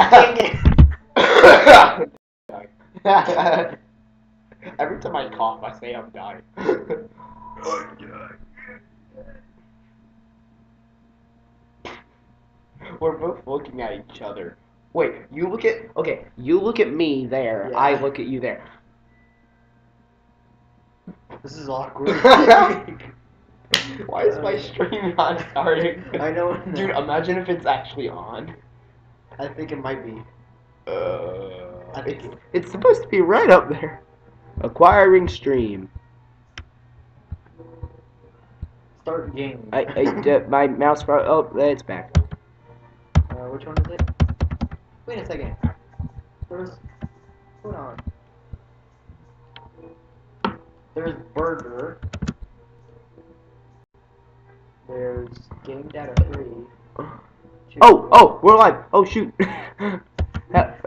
Dang it. Every time I cough, I say I'm dying. We're both looking at each other. Wait, you look at... Okay, you look at me there. Yeah. I look at you there. This is awkward. Why is my stream not starting? I know. Dude, imagine if it's actually on. I think it might be. I think It's supposed to be right up there. Acquiring stream. Start game. My mouse... Oh, it's back. Which one is it? Wait a second. Hold on. There's Burger. There's Game Data 3. Oh, we're live. Oh, shoot.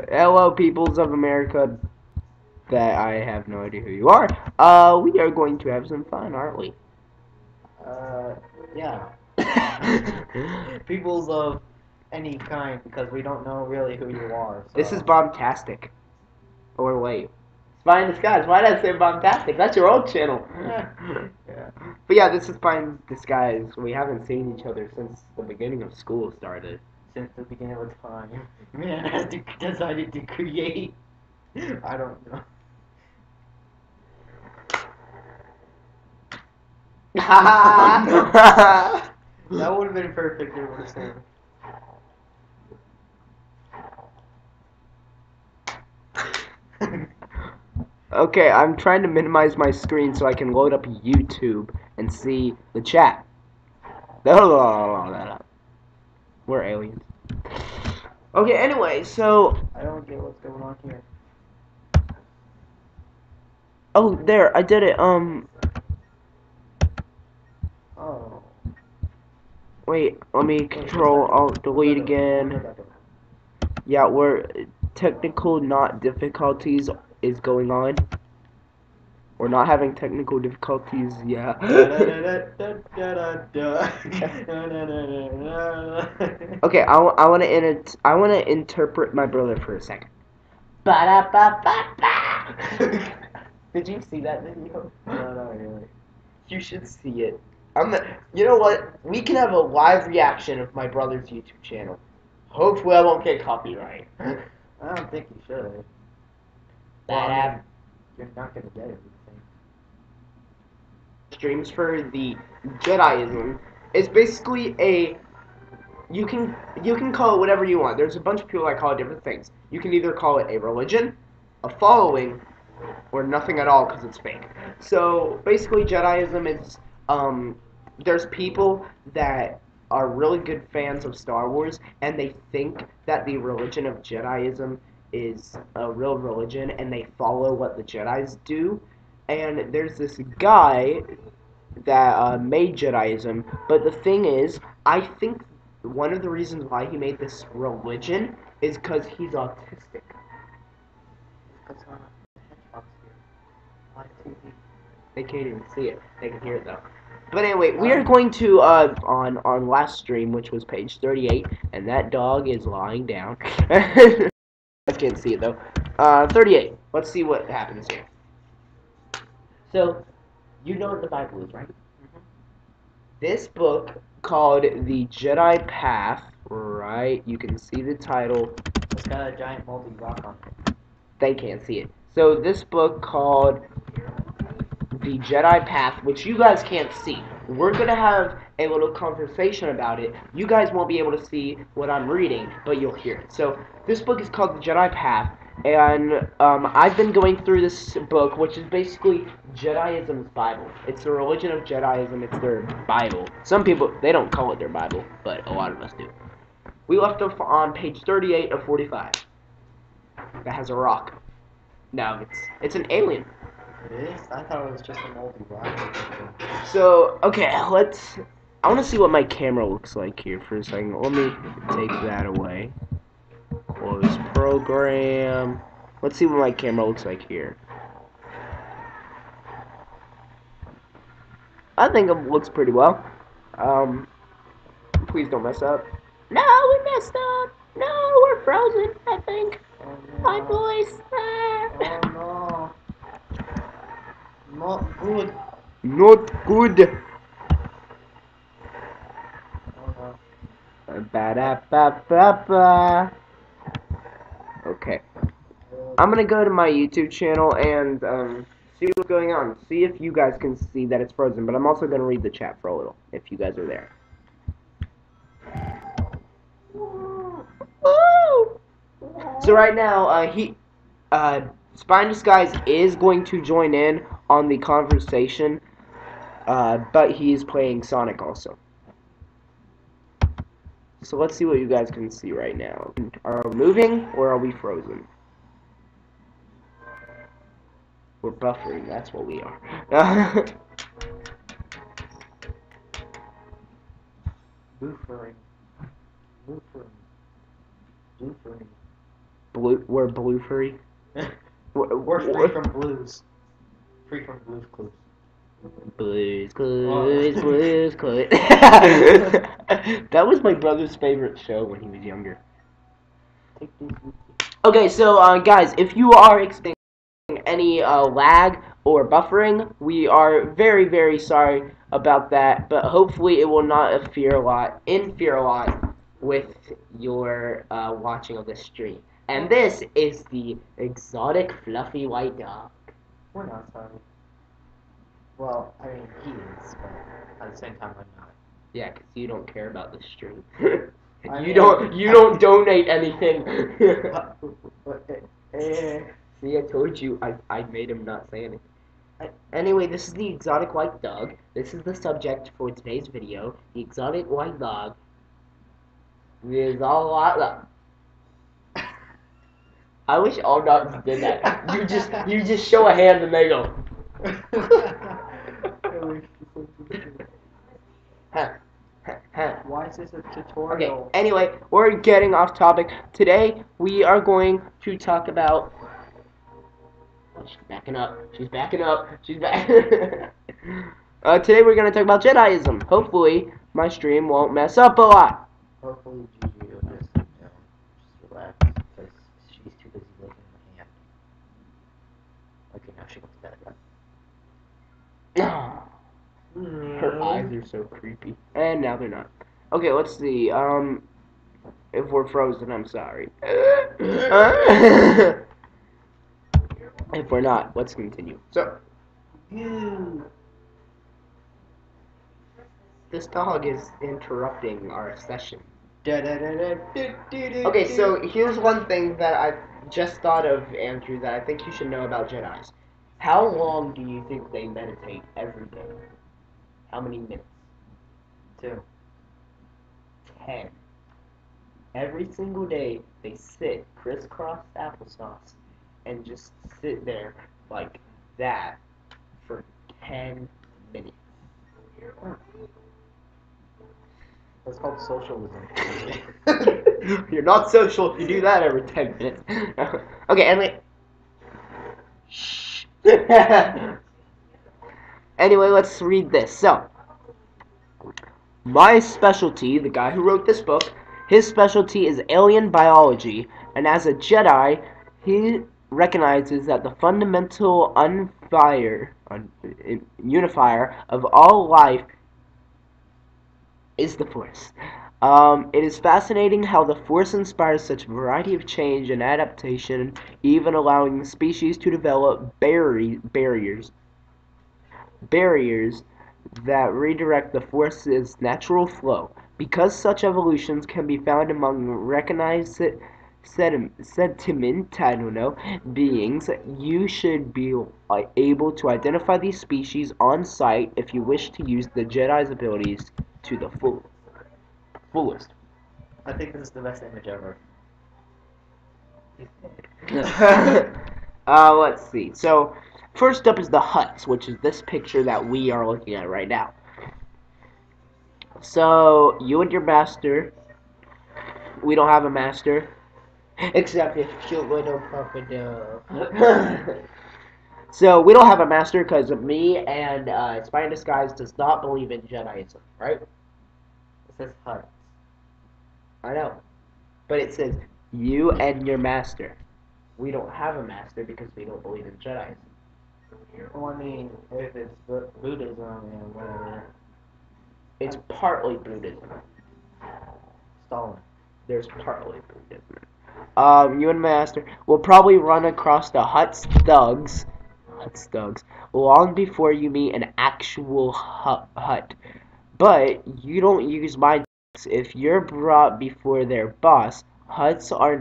Hello, peoples of America. That I have no idea who you are. We are going to have some fun, aren't we? Yeah. Peoples of any kind, because we don't know really who you are. So. This is Bombtastic. Or wait. Spy in Disguise. Why did I say Bombtastic? That's your old channel. Yeah. But yeah, this is Spy in Disguise. We haven't seen each other since the beginning of school started. Since the beginning of time. Man has decided to create. I don't know. That would have been perfect if it was saying. Okay, I'm trying to minimize my screen so I can load up YouTube and see the chat. We're aliens. Okay, anyway, so... I don't get what's going on here. Oh, there, I did it, Oh. Wait, let me control, Alt, delete again. Yeah, technical difficulties is going on. We're not having technical difficulties, yeah. Okay, I want to interpret my brother for a second. Did you see that video? No, not really. You should see it. You know what? We can have a live reaction of my brother's YouTube channel. Hopefully, I won't get copyright. I don't think you should. You're not gonna get it. Streams for the Jediism. It's basically a... You can call it whatever you want. There's a bunch of people that call it different things. You can either call it a religion, a following, or nothing at all because it's fake. So basically, Jediism is there's people that are really good fans of Star Wars, and they think that the religion of Jediism is a real religion, and they follow what the Jedis do. And there's this guy that made Jediism, but the thing is, I think one of the reasons why he made this religion is because he's autistic. They can't even see it. They can hear it though. But anyway, we are going to on last stream, which was page 38, and that dog is lying down. I can't see it though. 38. Let's see what happens here. So, you know what the Bible is, right? Mm-hmm. This book called The Jedi Path, right? You can see the title. It's got a giant moldy rock on it. They can't see it. So this book called The Jedi Path, which you guys can't see. We're going to have a little conversation about it. You guys won't be able to see what I'm reading, but you'll hear it. So this book is called The Jedi Path, and I've been going through this book, which is basically Jediism's Bible. It's the religion of Jediism. It's their Bible. Some people, they don't call it their Bible, but a lot of us do. We left off on page 38 of 45. That has a rock. No, it's an alien. It is? I thought it was just a moldy rock. So, okay, I want to see what my camera looks like here for a second. Let me take that away. Close program. Let's see what my camera looks like here. I think it looks pretty well. Please don't mess up. No, we messed up. No, we're frozen, I think. Oh My no. voice. Oh no. Not good. Not good. Oh Ba-da-ba-ba-ba. Okay. no. I'm gonna go to my YouTube channel and see what's going on. See if you guys can see that it's frozen. But I'm also gonna read the chat for a little, if you guys are there. So right now, Spy in Disguise is going to join in on the conversation, but he's playing Sonic also. So let's see what you guys can see right now. Are we moving or are we frozen? We're buffering, that's what we are. Buffering. Buffering. Buffering. We're blue furry. We're free from blues. Free from blues clues. Blues, Oh. Clues. That was my brother's favorite show when he was younger. Take these with you. Okay, so guys, if you are experiencing any lag or buffering, we are very, very sorry about that. But hopefully, it will not interfere a lot with your watching of this stream. And this is the exotic fluffy white dog. We're not sorry. Well, I mean, he is, but at the same time, I'm not. Yeah, because you don't care about the stream. I you mean, don't donate anything. Eh, See, I told you. I made him not say anything. Anyway, this is the exotic white dog. This is the subject for today's video. The exotic white dog is all white dog. I wish all dogs did that. You just show a hand and they go. Huh. Why is this a Okay, tutorial? anyway, we're getting off topic. Today, we are going to talk about... Oh, she's backing up. She's backing up. She's back. Today, we're going to talk about Jediism. Hopefully, my stream won't mess up a lot. Hopefully, Gigi will just sit down, just relax, because she's too busy licking my hand. Okay, now she goes to bed. Her eyes are so creepy. And now they're not. Okay, let's see. If we're frozen, I'm sorry. If we're not, let's continue. So, this dog is interrupting our session. Okay, so here's one thing that I just thought of, Andrew, that I think you should know about Jedis. How long do you think they meditate every day? How many minutes? 2. 10. Every single day, they sit crisscross applesauce and just sit there like that for 10 minutes. That's called socialism. You're not social if you do that every 10 minutes. Okay, anyway. Shh. Anyway, let's read this. So, my specialty, the guy who wrote this book, his specialty is alien biology, and as a Jedi, he recognizes that the fundamental unifier of all life is the Force. It is fascinating how the Force inspires such a variety of change and adaptation, even allowing the species to develop barriers that redirect the Force's natural flow. Because such evolutions can be found among recognized sentient beings, you should be able to identify these species on sight if you wish to use the Jedi's abilities to the fullest. I think this is the best image ever. Let's see. So, first up is the Hutts, which is this picture that we are looking at right now. So, you and your master. We don't have a master. Except if cute little Papa Dove. So, we don't have a master because me and Spy in Disguise does not believe in Jediism, right? It says Hut. I know. But it says, You and your master. We don't have a master because we don't believe in Jedi's. Well, I mean, if it's Buddhism and whatever, It's partly Buddhism. Stalin. There's partly Buddhism. You and master will probably run across the Hutt's thugs long before you meet an actual Hutt. But you don't use mind tricks. If you're brought before their boss, Hutts are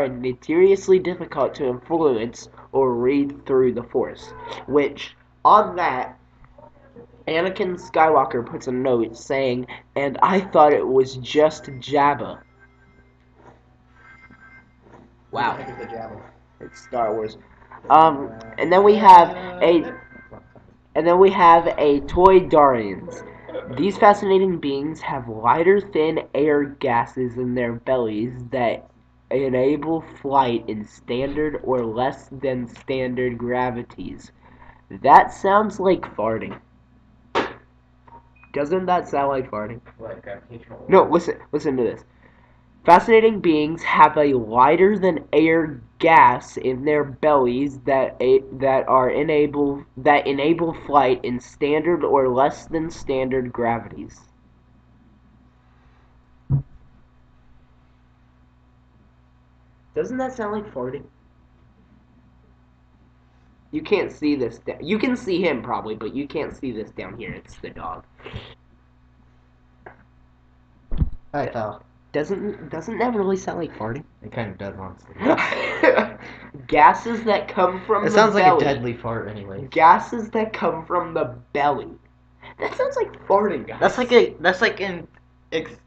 notoriously difficult to influence or read through the Force. Which, on that, Anakin Skywalker puts a note saying, "And I thought it was just Jabba." Wow. I think it's a Jabba. It's Star Wars. And then we have Toydarians. These fascinating beings have lighter thin air gases in their bellies that enable flight in standard or less than standard gravities. That sounds like farting. Doesn't that sound like farting? What, gravitational? No, listen to this. Fascinating beings have a lighter than air gas in their bellies that enable flight in standard or less than standard gravities. Doesn't that sound like farting? You can't see this. You can see him probably, but you can't see this down here. It's the dog. Hi, pal. Doesn't that really sound like farting? It kind of does, honestly. Gases that come from It the sounds like belly. a deadly fart, anyway. Gases that come from the belly. That sounds like farting, guys. That's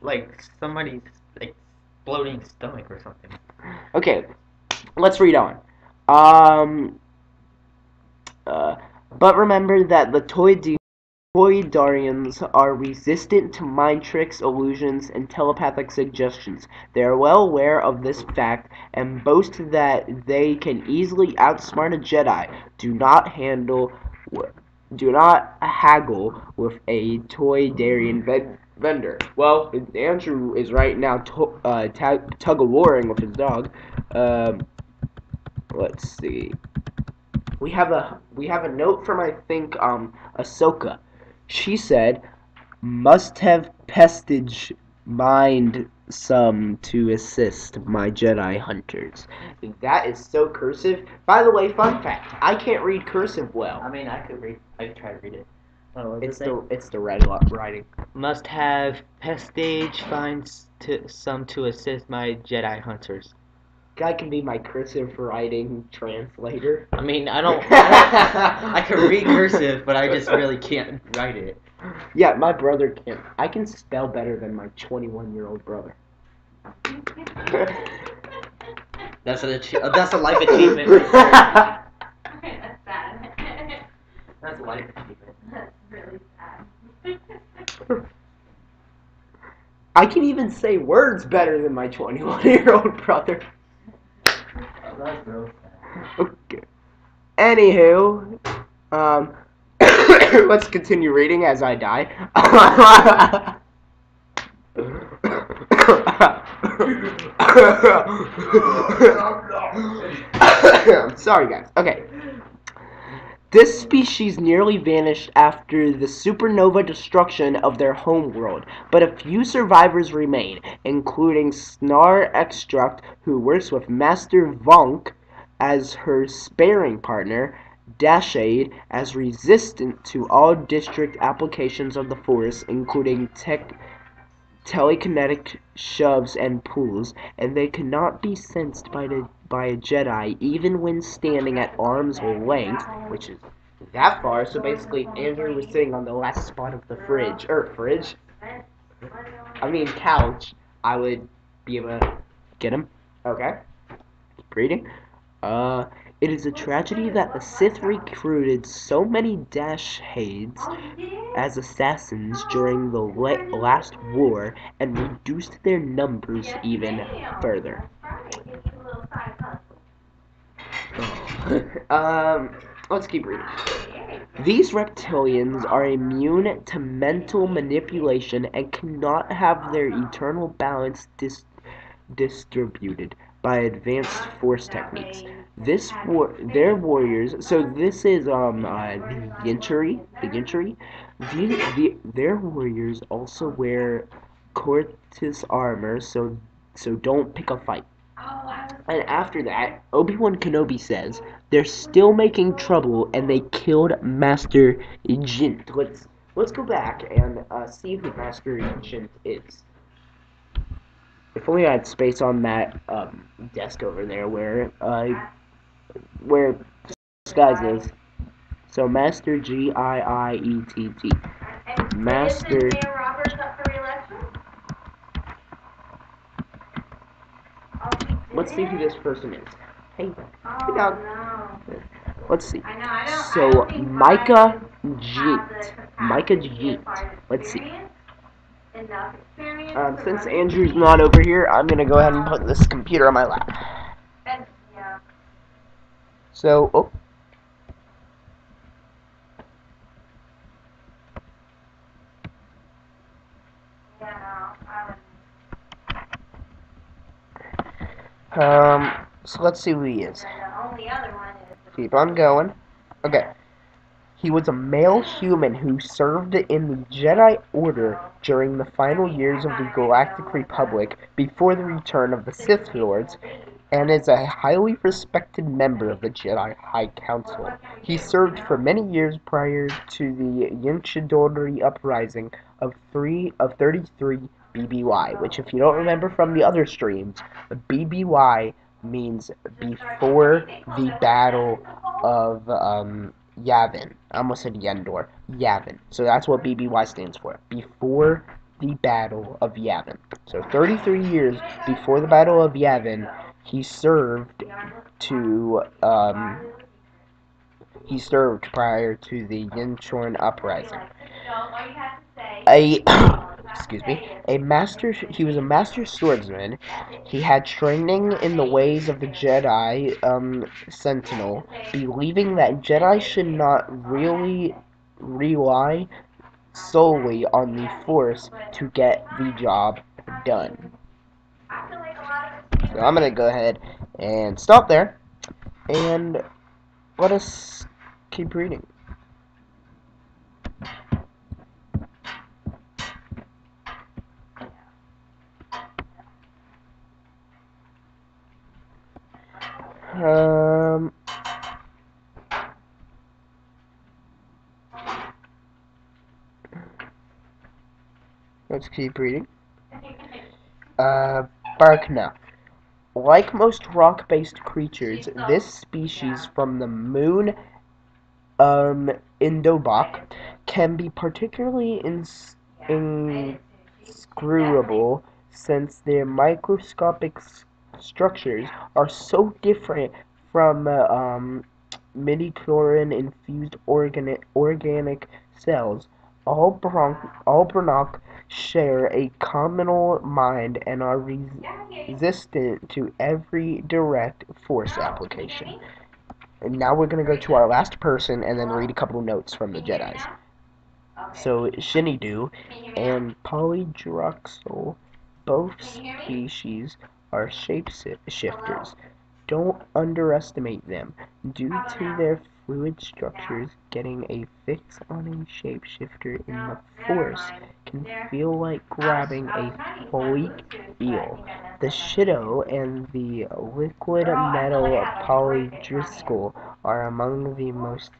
like somebody's exploding stomach or something. Okay, let's read on. But remember that the Toydarians are resistant to mind tricks, illusions, and telepathic suggestions. They are well aware of this fact and boast that they can easily outsmart a Jedi. Do not haggle with a Toydarian vendor. Well, Andrew is right now tug-of-warring with his dog. Let's see. We have a note from, I think, Ahsoka. She said, "Must have pestage mind some to assist my Jedi hunters." That is so cursive. By the way, fun fact: I can't read cursive well. I mean, I could try to read it. Oh, It's the red writing. Must have prestige finds some to assist my Jedi hunters. Guy can be my cursive writing translator. I mean, I can read cursive, but I just really can't write it. Yeah, my brother can. I can spell better than my 21-year-old brother. That's a life achievement. That's sad. That's a life achievement. That's really sad. I can even say words better than my 21-year-old brother. That's real sad. Okay. Anywho, let's continue reading as I die. Sorry, guys. Okay. This species nearly vanished after the supernova destruction of their homeworld, but a few survivors remain, including Snar Extract, who works with Master Vonk as her sparring partner, Dashade as resistant to all district applications of the Force, including telekinetic shoves and pulls, and they cannot be sensed by a Jedi even when standing at arm's length, which is that far. So basically, Andrew was sitting on the last spot of the fridge. I mean couch. I would be able to get him. Okay. Keep reading. It is a tragedy that the Sith recruited so many Dashades as assassins during the last war and reduced their numbers even further. Let's keep reading. These reptilians are immune to mental manipulation and cannot have their eternal balance distributed by advanced force techniques. Their warriors. So this is the Yintari. Their warriors also wear Cortis armor, so don't pick a fight. And after that, Obi-Wan Kenobi says they're still making trouble and they killed Master Jint. Let's go back and see who Master Jint is. If only I had space on that desk over there where Skies is. So Master Giiett. Master. Let's see who this person is. Hey dog. Let's see. So Micah Jeet. Let's see. Since Andrew's not over here, I'm gonna go ahead and put this computer on my lap. So, oh. So let's see who he is. Keep on going. Okay. He was a male human who served in the Jedi Order during the final years of the Galactic Republic before the return of the Sith Lords, and is a highly respected member of the Jedi High Council. He served for many years prior to the Yinchidori Uprising of 33 BBY, which, if you don't remember from the other streams, BBY means before the Battle of Yavin. I almost said Yendor. Yavin. So that's what BBY stands for. Before the Battle of Yavin. So 33 years before the Battle of Yavin, he served prior to the Yinchorn Uprising. He was a master swordsman. He had training in the ways of the Jedi Sentinel, believing that Jedi should not really rely solely on the Force to get the job done. So I'm gonna go ahead and stop there, and let us keep reading. Let's keep reading. Barkna. Like most rock-based creatures, this species from the moon Indobak can be particularly inscrutable since their microscopic structures are so different from midichlorian-infused organic cells. All Brannock share a communal mind and are resistant to every direct force application. And now we're going to go to our last person and then read a couple of notes from the Jedis. So, Shinidu and Polydroxel, both species are shapeshifters. Don't underestimate them. Due to their fluid structures, getting a fix on a shapeshifter in the Force can feel like grabbing a fleek eel. The Shido and the liquid metal Polydriscoll are among the most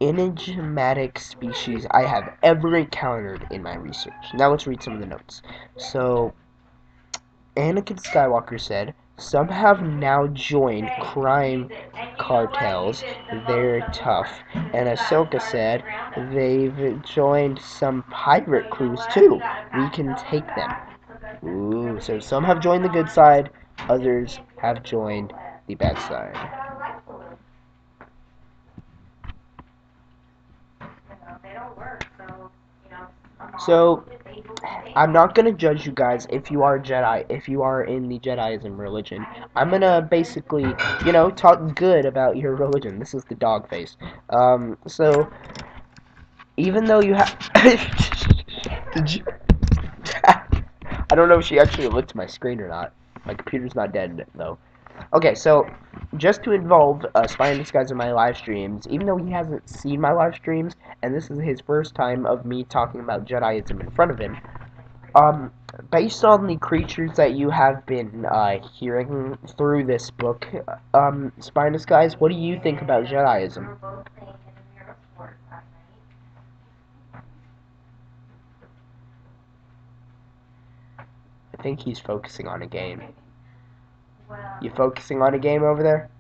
enigmatic species I have ever encountered in my research. Now let's read some of the notes. So, Anakin Skywalker said, "Some have now joined crime cartels. They're tough." And Ahsoka said, "They've joined some pirate crews too. We can take them." Ooh, so some have joined the good side, others have joined the bad side. So, I'm not gonna judge you guys if you are Jedi, if you are in the Jediism religion. I'm gonna basically, talk good about your religion. This is the dog face. So, even though you have... Did you... I don't know if she actually looked at my screen or not. My computer's not dead, though. Okay, so, just to involve Spy in Disguise in my live streams, even though he hasn't seen my live streams, and this is his first time of me talking about Jediism in front of him, based on the creatures that you have been hearing through this book, Spy in Disguise, what do you think about Jediism? I think he's focusing on a game. You focusing on a game over there?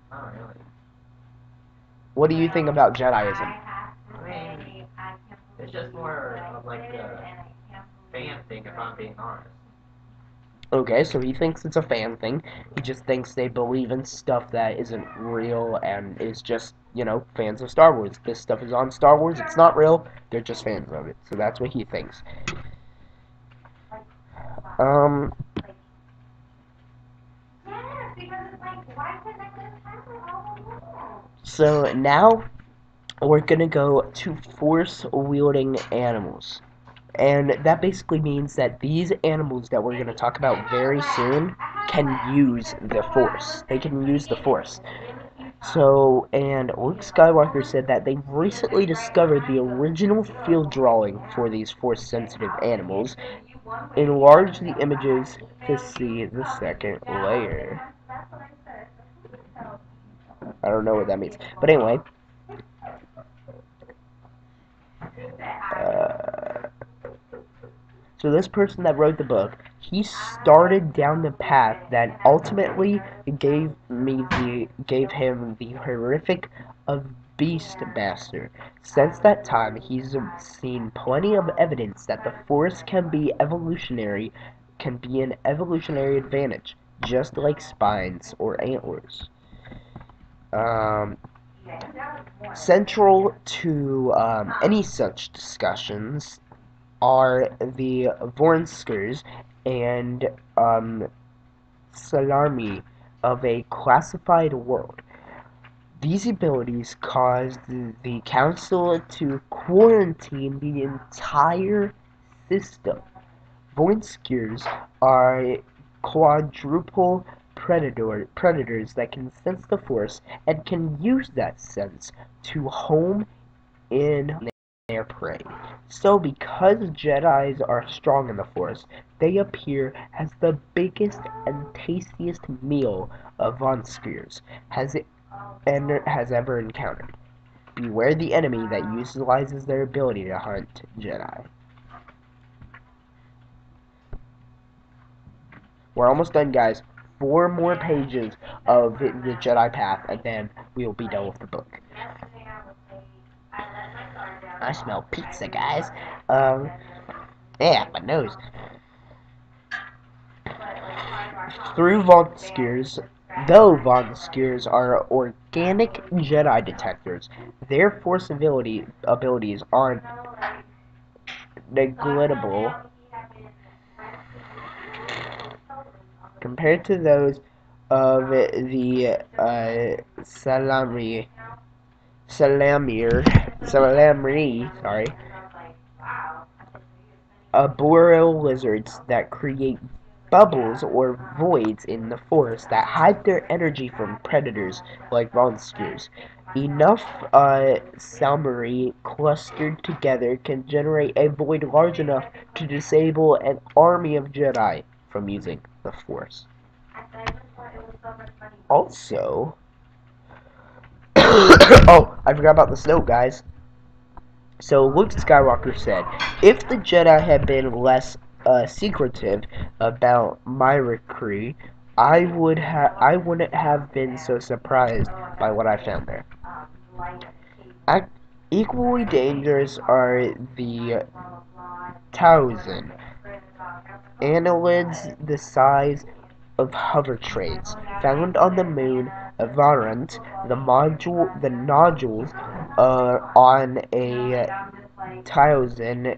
Not really. What do you think about Jediism? I mean, it's just more of like a fan thing, if I'm being honest. Okay, so he thinks it's a fan thing. He just thinks they believe in stuff that isn't real and is just, you know, fans of Star Wars. This stuff is on Star Wars, it's not real, they're just fans of it. So that's what he thinks. So now we're gonna go to force-wielding animals. And that basically means that these animals that we're going to talk about very soon can use the Force. They can use the Force. So, and Luke Skywalker said that they recently discovered the original field drawing for these Force-sensitive animals, enlarged the images to see the second layer. I don't know what that means. But anyway, so this person that wrote the book, he started down the path that ultimately gave him the horrific of Beastmaster. Since that time, he's seen plenty of evidence that the Force can be an evolutionary advantage, just like spines or antlers. Central to any such discussions are the Vornskers and Salarmi of a classified world. These abilities caused the Council to quarantine the entire system. Vornskers are quadruple predators that can sense the Force and can use that sense to home in their prey. So because Jedis are strong in the Force, they appear as the biggest and tastiest meal a Von Spears has ever encountered. Beware the enemy that utilizes their ability to hunt Jedi. We're almost done, guys. 4 more pages of the Jedi path, and then we'll be done with the book. I smell pizza, guys. Yeah, my nose. Through Von Skiers, though Von Skiers are organic Jedi detectors, their Force abilities aren't negligible compared to those of the Salamri, sorry, arboreal lizards that create bubbles or voids in the forest that hide their energy from predators like monsters. Enough Salmari clustered together can generate a void large enough to disable an army of Jedi from using the Force. Also, oh, I forgot about the snow, guys. So Luke Skywalker said, if the Jedi had been less secretive about my recruit, I wouldn't have been so surprised by what I found there. Equally dangerous are the Tauzin, annelids the size of hover trains found on the moon of Varant. The nodules on a Tauzin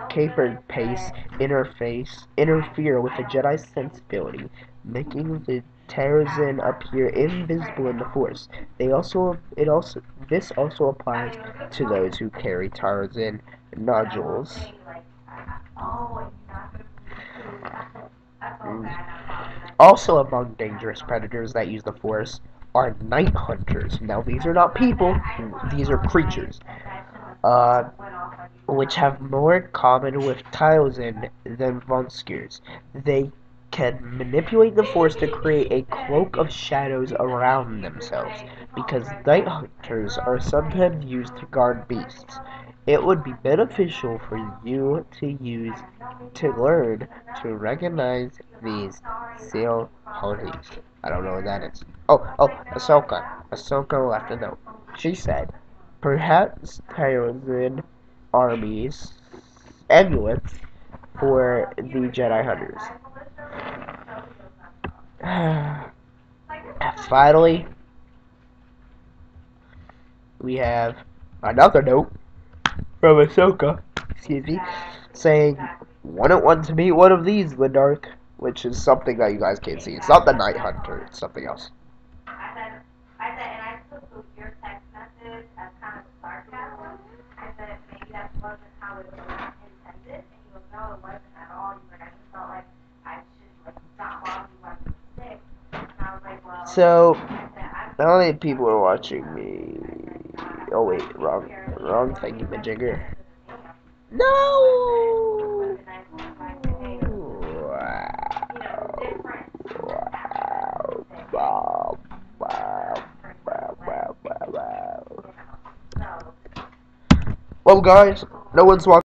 capered pace interfere with the Jedi's sensibility, making the Tauzin appear invisible in the Force. This also applies to those who carry Tauzin nodules. Also among dangerous predators that use the force are night hunters. Now these are not people, these are creatures. Which have more in common with Taozen than Vonskers. They can manipulate the force to create a cloak of shadows around themselves, because night hunters are sometimes used to guard beasts. It would be beneficial for you to learn to recognize these seal honeys. I don't know what that is. Ahsoka. Ahsoka left a note. She said, perhaps Taozen armies amulets for the Jedi Hunters. Finally, we have another note from Ahsoka, excuse me, saying, wouldn't want to meet one of these in the dark, which is something that you guys can't see. It's not the Night Hunter, it's something else. And I took your text message as kind of sarcasm. I said maybe that wasn't how it was intended, and he goes, no, it wasn't at all. He's like, I just felt like I should like not bother you when you're sick. And I was like, well. So, how many people are watching me? Oh wait, wrong thingy majigger. No! Well, guys, no one's watching.